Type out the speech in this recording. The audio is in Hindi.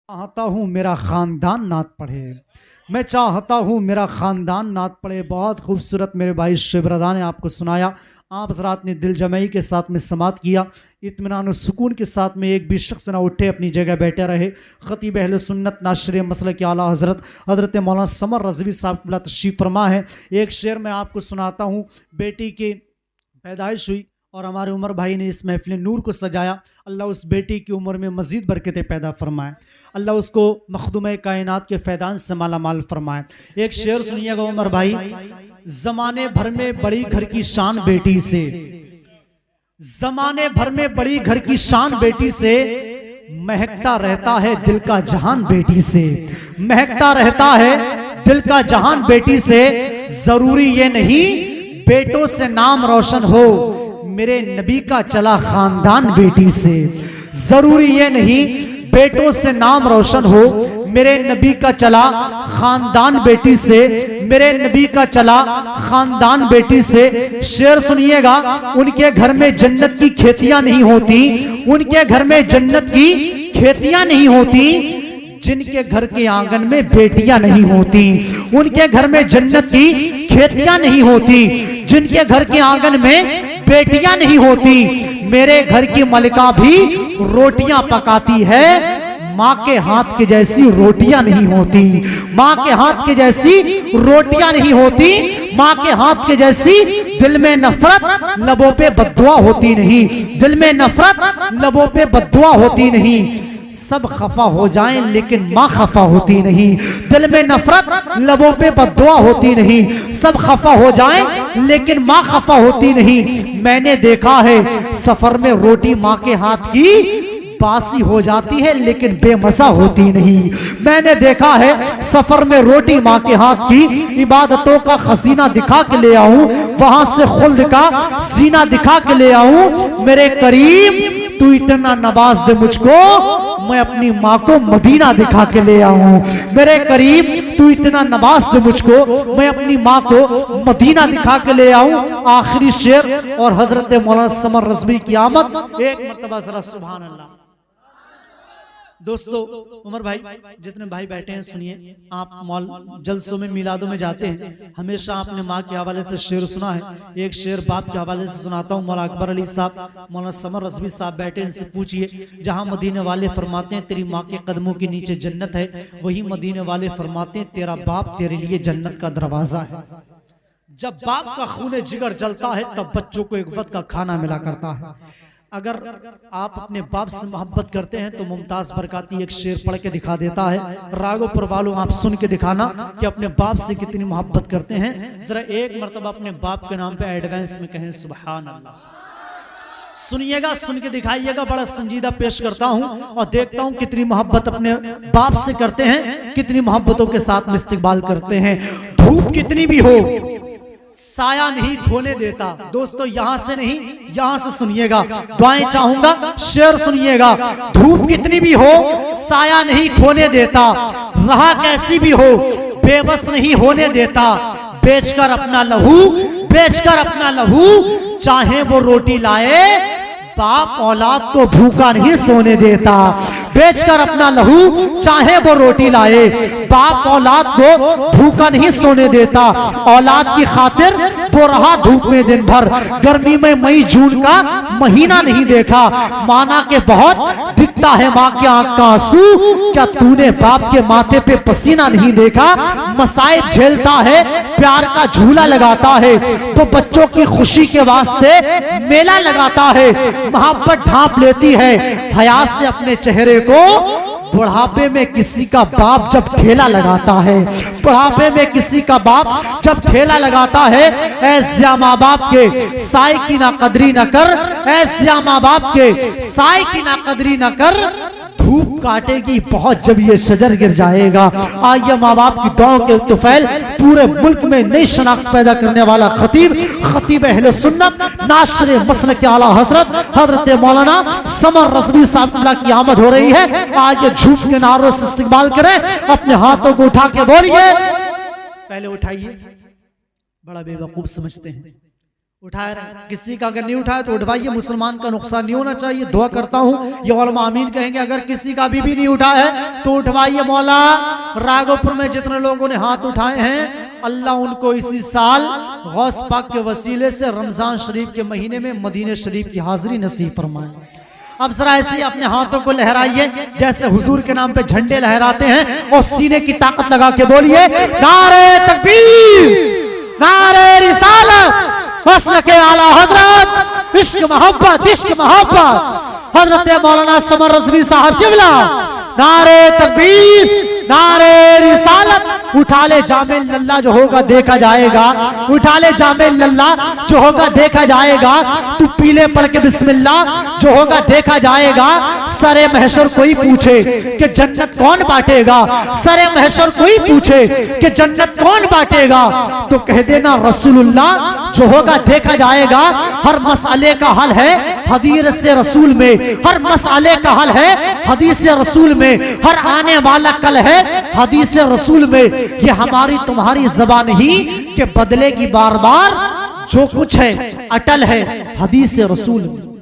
चाहता हूँ मेरा ख़ानदान नात पढ़े, मैं चाहता हूँ मेरा ख़ानदान नात पढ़े। बहुत खूबसूरत मेरे भाई शुभरदा ने आपको सुनाया। आप हज़रात ने दिल जमाई के साथ में समात किया, इत्मीनान और सुकून के साथ में एक भी शख्स ना उठे, अपनी जगह बैठे रहे। ख़तीब अहले सुन्नत नाशर मसलक आला हज़रत मौलाना समर रज़वी साहब की तशरीफ़ फरमा है। एक शेर मैं आपको सुनाता हूँ। बेटी की पैदाइश हुई और हमारे उमर भाई ने इस महफिल नूर को सजाया। अल्लाह उस बेटी की उम्र में मज़ीद बरकतें पैदा फरमाए, अल्लाह उसको मखदूम कायनात के फैदान से माला माल फरमाए। एक शेर सुनिएगा उमर भाई, ज़माने भर में बड़ी घर की शान बेटी से, ज़माने भर में बड़ी घर की शान बेटी से, महकता रहता है दिल का जहान बेटी से, महकता रहता है दिल का जहान बेटी से। ज़रूरी ये नहीं बेटों से नाम रोशन हो, मेरे नबी का चला खानदान बेटी से। जरूरी ये नहीं बेटों से नाम रोशन हो, मेरे नबी का चला खानदान बेटी से, मेरे नबी का चला खानदान बेटी से। शेर सुनिएगा, उनके घर में जन्नत की खेतियां नहीं होती, उनके घर में जन्नत की खेतियां नहीं होती, जिनके घर के आंगन में बेटियां नहीं होती। उनके घर में जन्नत की खेतियां नहीं होती, जिनके घर के आंगन में बेटियां नहीं होती। मेरे घर की मलिका भी रोटियां पकाती है, माँ के हाथ के जैसी रोटियां नहीं होती, माँ के हाथ के जैसी रोटियां नहीं होती, माँ के हाथ के जैसी। दिल में नफरत लबों पे बद्दुआ होती नहीं, दिल में नफरत लबों पे बद्दुआ होती नहीं। सब खफा हो जाएं लेकिन माँ खफा होती नहीं, दिल में नफरत लबों पे बद्दुआ होती नहीं। सब खफा हो जाएं लेकिन माँ खफा होती नहीं। मैंने देखा है सफर में रोटी माँ के हाथ की बासी हो जाती है लेकिन बेमज़ा होती नहीं। मैंने देखा है सफर में रोटी माँ के हाथ की, इबादतों का खजीना दिखा के ले आऊं, वहां से खुल्द का सीना दिखा के ले आऊं। मेरे करीम तू इतना नवाज दे मुझको, मैं अपनी माँ को मदीना दिखा के ले आऊं। मेरे करीब तू इतना नवाज दे मुझको, मैं अपनी माँ को मदीना दिखा के ले आऊं। आखिरी शेर और हजरत मौलाना समर रज़वी की आमद। एक मर्तबा जरा सुभान अल्लाह। दोस्तों, उमर भाई जितने भाई बैठे हैं सुनिए, आप मौल जलसों में मिलादों में जाते हैं, हमेशा आपने माँ के हवाले से शेर सुना है। एक शेर बाप के हवाले से सुनाता हूँ। मौला अकबर अली साहब, मौलाना समर रज़वी साहब बैठे, इनसे पूछिए, जहाँ मदीने वाले फरमाते हैं तेरी माँ के कदमों के नीचे जन्नत है, वही मदीने वाले फरमाते हैं तेरा बाप तेरे लिए जन्नत का दरवाजा है। जब बाप का खून जिगर जलता है तब बच्चों को एक वक्त का खाना मिला करता है। अगर आप अपने बाप से मोहब्बत करते हैं तो मुमताज बरकाती एक शेर पढ़ के दिखा देता है। रागो पर वालों आप सुन के दिखाना कि अपने बाप से कितनी मोहब्बत करते हैं। जरा एक मर्तबा अपने बाप के नाम पे एडवांस में कहें सुभान अल्लाह। सुनिएगा, सुन के दिखाइएगा, बड़ा संजीदा पेश करता हूं और देखता हूं कितनी मोहब्बत अपने बाप से करते हैं, कितनी मोहब्बतों के साथ में इस्तेमाल करते हैं। धूप कितनी भी हो साया नहीं खोने देता। दोस्तों यहां से नहीं, यहां से सुनिएगा, दुआएं चाहूंगा, शेर सुनिएगा। धूप कितनी भी हो साया नहीं खोने देता, रहा कैसी भी हो बेबस नहीं होने देता। बेचकर अपना लहू, बेचकर अपना लहू, चाहे वो रोटी लाए, बाप औलाद को भूखा नहीं सोने देता। बेचकर अपना लहू चाहे वो रोटी लाए, बाप औलाद को भूखा नहीं सोने देता। औलाद की खातिर वो रहा धूप में दिन भर, गर्मी में मई जून का महीना नहीं देखा। माना के बहुत दिखता है माँ के आंख का आंसू, क्या तूने बाप के माथे पे पसीना नहीं देखा। मसाइब झेलता है, प्यार का झूला लगाता है, तो बच्चों की खुशी के वास्ते मेला लगाता है। मोहब्बत ढांप लेती है हयात से अपने चेहरे को। बुढ़ापे में किसी का बाप जब ठेला लगाता है, बुढ़ापे में किसी का बाप जब ठेला लगाता है, ऐसे माँ बाप के साय की ना कदरी न कर, ऐसे माँ बाप के साय की ना कदरी न कर। धूप काटेगी बहुत जब ये शजर गिर जाएगा। आइए माँ बाप की दुआओं के तुफैल पूरे मुल्क में नई शनाख्त पैदा करने वाला खतीब अहले सुन्नत नाशरे मसलक आला हजरत मौलाना समर रज़वी साहब की आमद हो रही है। आज झूठ के नारों से इस्तेमाल करें, अपने हाथों को उठा के बोलिए, पहले उठाइए, बड़ा बेवकूफ समझते हैं उठाए रहे। किसी का अगर नहीं उठाए तो उठवाइए, मुसलमान का नुकसान नहीं होना चाहिए। दुआ करता हूँ ये उलमा आमीन कहेंगे। अगर किसी का अभी भी नहीं उठा है तो उठवाइए। मौला राघोपुर में जितने लोगों ने हाथ उठाए हैं, अल्लाह उनको इसी साल गौस पाक के वसीले से रमजान शरीफ के महीने में मदीने शरीफ की हाजिरी नसीब फरमाए। अब जरा ऐसे ही अपने हाथों को लहराइए जैसे हुजूर के नाम पे झंडे लहराते हैं, और सीने की ताकत लगा के बोलिए नारे तकबीर, नारे रिसालत, मसलक आला हजरत, इश्क मोहब्बत, इश्क मोहब्बत, हजरत मौलाना समर रज़वी साहब किबला। नारे तकबीर, नारे रिसालत। उठा ले जामे लल्ला जो होगा देखा जाएगा, उठा ले जामे लल्ला जो होगा देखा जाएगा। तू पीले पड़ के बिस्मिल्लाह जो होगा देखा जाएगा। सरे महशर कोई पूछे कि जन्नत कौन बांटेगा, सरे महशर कोई पूछे कि जन्नत कौन बांटेगा, तो कह देना रसूलुल्लाह जो होगा देखा जाएगा। हर मसले का हल है हदीस से रसूल में, हर मसले का हल है हदीस से रसूल में, हर आने वाला कल है हदीस से रसूल में। ये हमारी तुम्हारी ज़बान ही के बदलेगी बार बार, जो कुछ है अटल है हदीस से रसूल में।